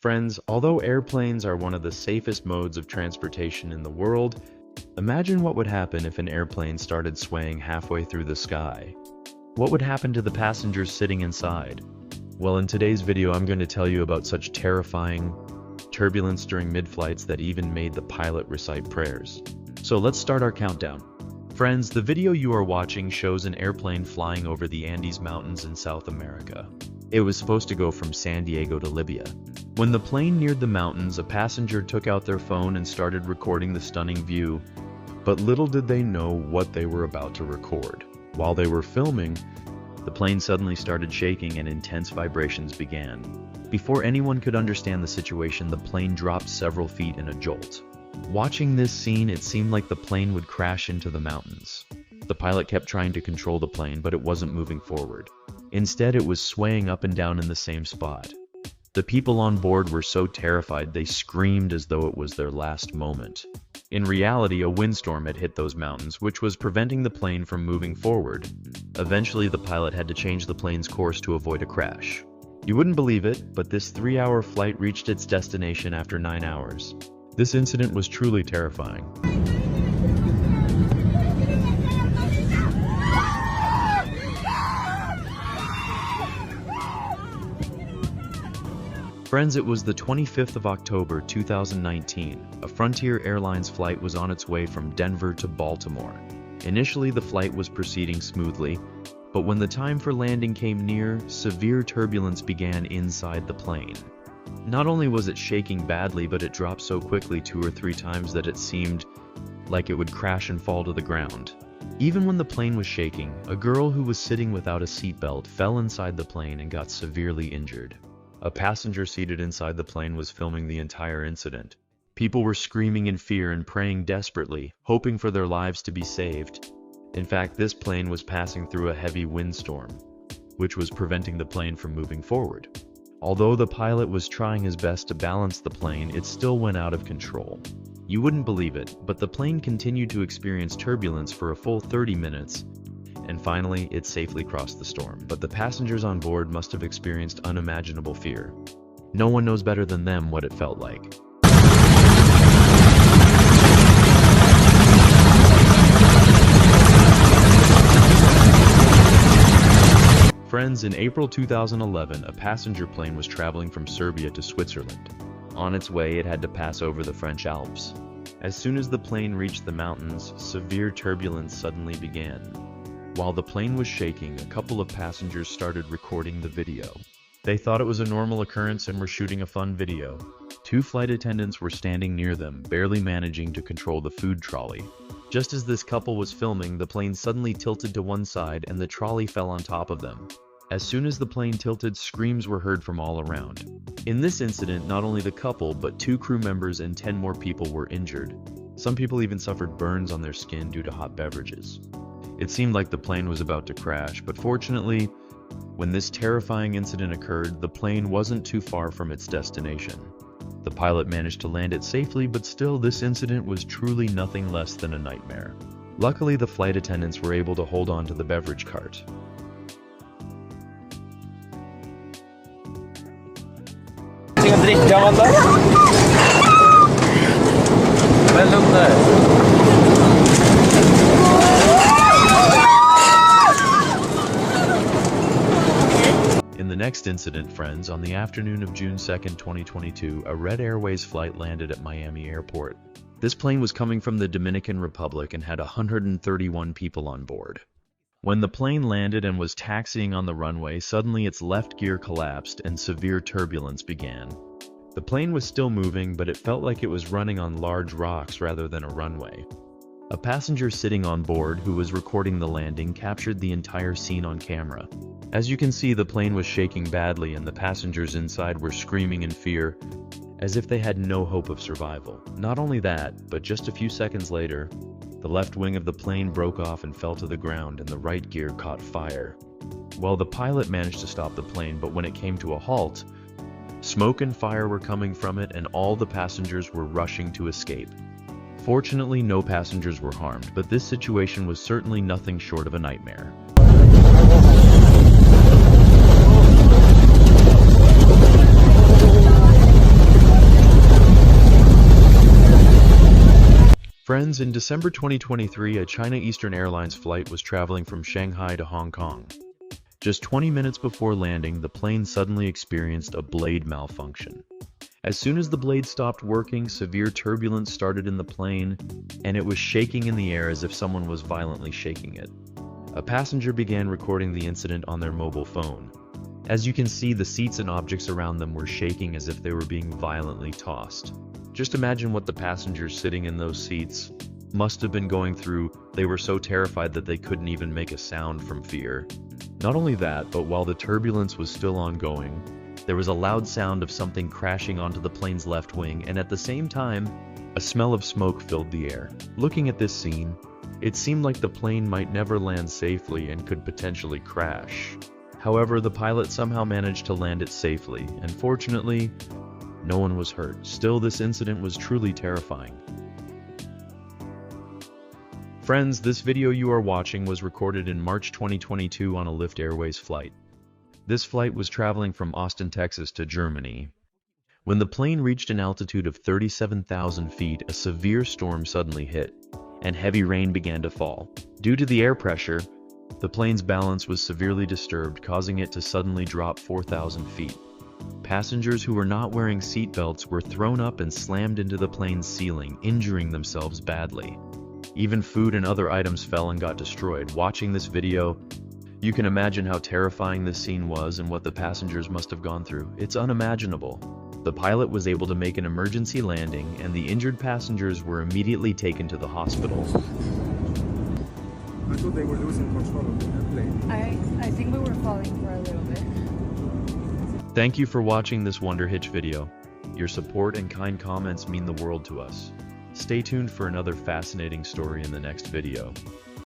Friends, although airplanes are one of the safest modes of transportation in the world, imagine what would happen if an airplane started swaying halfway through the sky. What would happen to the passengers sitting inside? Well, in today's video, I'm going to tell you about such terrifying turbulence during mid-flights that even made the pilot recite prayers. So let's start our countdown. Friends, the video you are watching shows an airplane flying over the Andes Mountains in South America. It was supposed to go from San Diego to Libya. When the plane neared the mountains, a passenger took out their phone and started recording the stunning view, but little did they know what they were about to record. While they were filming, the plane suddenly started shaking and intense vibrations began. Before anyone could understand the situation, the plane dropped several feet in a jolt. Watching this scene, it seemed like the plane would crash into the mountains. The pilot kept trying to control the plane, but it wasn't moving forward. Instead, it was swaying up and down in the same spot. The people on board were so terrified they screamed as though it was their last moment. In reality, a windstorm had hit those mountains, which was preventing the plane from moving forward. Eventually, the pilot had to change the plane's course to avoid a crash. You wouldn't believe it, but this 3-hour flight reached its destination after 9 hours. This incident was truly terrifying. Friends, it was the 25th of October 2019. A Frontier Airlines flight was on its way from Denver to Baltimore. Initially, the flight was proceeding smoothly, but when the time for landing came near, severe turbulence began inside the plane. Not only was it shaking badly, but it dropped so quickly 2 or 3 times that it seemed like it would crash and fall to the ground. Even when the plane was shaking, a girl who was sitting without a seatbelt fell inside the plane and got severely injured. A passenger seated inside the plane was filming the entire incident. People were screaming in fear and praying desperately, hoping for their lives to be saved. In fact, this plane was passing through a heavy windstorm, which was preventing the plane from moving forward. Although the pilot was trying his best to balance the plane, it still went out of control. You wouldn't believe it, but the plane continued to experience turbulence for a full 30 minutes, and finally, it safely crossed the storm. But the passengers on board must have experienced unimaginable fear. No one knows better than them what it felt like. Friends, in April 2011, a passenger plane was traveling from Serbia to Switzerland. On its way, it had to pass over the French Alps. As soon as the plane reached the mountains, severe turbulence suddenly began. While the plane was shaking, a couple of passengers started recording the video. They thought it was a normal occurrence and were shooting a fun video. 2 flight attendants were standing near them, barely managing to control the food trolley. Just as this couple was filming, the plane suddenly tilted to one side and the trolley fell on top of them. As soon as the plane tilted, screams were heard from all around. In this incident, not only the couple, but 2 crew members and 10 more people were injured. Some people even suffered burns on their skin due to hot beverages. It seemed like the plane was about to crash, but fortunately, when this terrifying incident occurred, the plane wasn't too far from its destination. The pilot managed to land it safely, but still, this incident was truly nothing less than a nightmare. Luckily, the flight attendants were able to hold on to the beverage cart. In the next incident, friends, on the afternoon of June 2nd, 2022, a Red Airways flight landed at Miami Airport. This plane was coming from the Dominican Republic and had 131 people on board. When the plane landed and was taxiing on the runway, suddenly its left gear collapsed and severe turbulence began. The plane was still moving, but it felt like it was running on large rocks rather than a runway. A passenger sitting on board, who was recording the landing, captured the entire scene on camera. As you can see, the plane was shaking badly and the passengers inside were screaming in fear, as if they had no hope of survival. Not only that, but just a few seconds later, the left wing of the plane broke off and fell to the ground and the right gear caught fire. Well, the pilot managed to stop the plane, but when it came to a halt, smoke and fire were coming from it and all the passengers were rushing to escape. Fortunately, no passengers were harmed, but this situation was certainly nothing short of a nightmare. Friends, in December 2023, a China Eastern Airlines flight was traveling from Shanghai to Hong Kong. Just 20 minutes before landing, the plane suddenly experienced a blade malfunction. As soon as the blade stopped working, severe turbulence started in the plane, and it was shaking in the air as if someone was violently shaking it. A passenger began recording the incident on their mobile phone. As you can see, the seats and objects around them were shaking as if they were being violently tossed. Just imagine what the passengers sitting in those seats must have been going through. They were so terrified that they couldn't even make a sound from fear. Not only that, but while the turbulence was still ongoing, there was a loud sound of something crashing onto the plane's left wing, and at the same time, a smell of smoke filled the air. Looking at this scene, it seemed like the plane might never land safely and could potentially crash. However, the pilot somehow managed to land it safely, and fortunately, no one was hurt. Still, this incident was truly terrifying. Friends, this video you are watching was recorded in March 2022 on a Lift Airways flight. This flight was traveling from Austin, Texas to Germany. When the plane reached an altitude of 37,000 feet, a severe storm suddenly hit, and heavy rain began to fall. Due to the air pressure, the plane's balance was severely disturbed, causing it to suddenly drop 4,000 feet. Passengers who were not wearing seat belts were thrown up and slammed into the plane's ceiling, injuring themselves badly. Even food and other items fell and got destroyed. Watching this video, you can imagine how terrifying this scene was and what the passengers must have gone through. It's unimaginable. The pilot was able to make an emergency landing, and the injured passengers were immediately taken to the hospital. I thought they were losing control of the plane. I think we were falling for a little bit. Thank you for watching this Wonder Hitch video. Your support and kind comments mean the world to us. Stay tuned for another fascinating story in the next video.